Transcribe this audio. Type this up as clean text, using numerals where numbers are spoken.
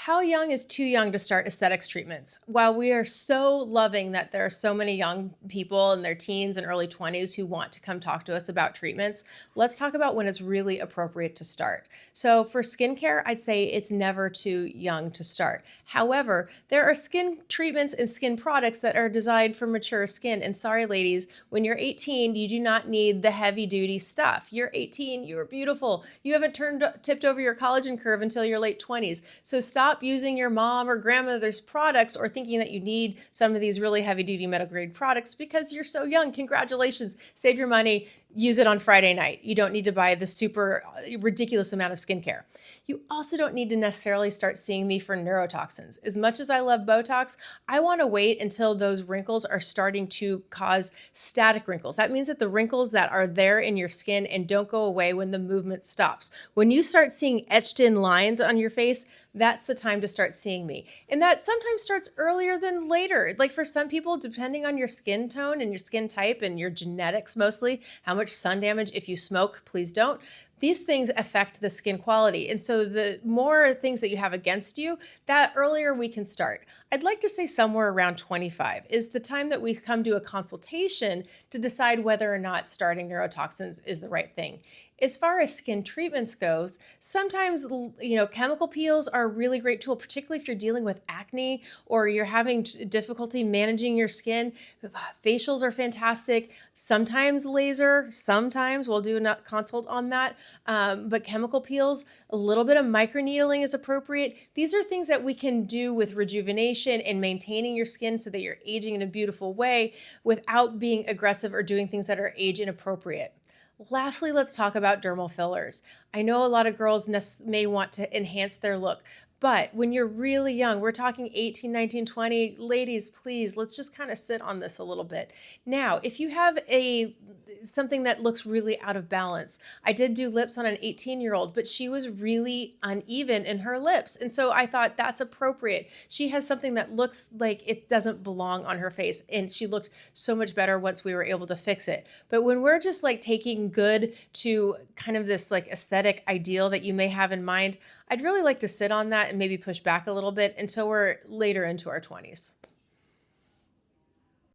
How young is too young to start aesthetics treatments? While we are so loving that there are so many young people in their teens and early 20s who want to come talk to us about treatments, let's talk about when it's really appropriate to start. So, for skincare, I'd say it's never too young to start. However, there are skin treatments and skin products that are designed for mature skin. And sorry, ladies, when you're 18, you do not need the heavy duty stuff. You're 18, you're beautiful. You haven't tipped over your collagen curve until your late 20s. So, stop using your mom or grandmother's products or thinking that you need some of these really heavy duty medical grade products because you're so young. Congratulations. Save your money. Use it on Friday night. You don't need to buy the super ridiculous amount of skincare. You also don't need to necessarily start seeing me for neurotoxins. As much as I love Botox, I want to wait until those wrinkles are starting to cause static wrinkles. That means that the wrinkles that are there in your skin and don't go away when the movement stops. When you start seeing etched in lines on your face, that's the time to start seeing me. And that sometimes starts earlier than later. Like for some people, depending on your skin tone and your skin type and your genetics mostly, how much sun damage, if you smoke, please don't. These things affect the skin quality. And so the more things that you have against you, that earlier we can start. I'd like to say somewhere around 25 is the time that we come to a consultation to decide whether or not starting neurotoxins is the right thing. As far as skin treatments goes, sometimes chemical peels are a really great tool, particularly if you're dealing with acne or you're having difficulty managing your skin. Facials are fantastic. Sometimes laser, sometimes we'll do a consult on that. But chemical peels, a little bit of microneedling is appropriate. These are things that we can do with rejuvenation and maintaining your skin so that you're aging in a beautiful way without being aggressive or doing things that are age inappropriate. Lastly, let's talk about dermal fillers. I know a lot of girls may want to enhance their look, but when you're really young, we're talking 18, 19, 20, ladies, please, let's just kind of sit on this a little bit. Now, if you have something that looks really out of balance, I did do lips on an 18-year-old, but she was really uneven in her lips. And so I thought that's appropriate. She has something that looks like it doesn't belong on her face. And she looked so much better once we were able to fix it. But when we're just like taking good to kind of this like aesthetic ideal that you may have in mind, I'd really like to sit on that and maybe push back a little bit until we're later into our 20s.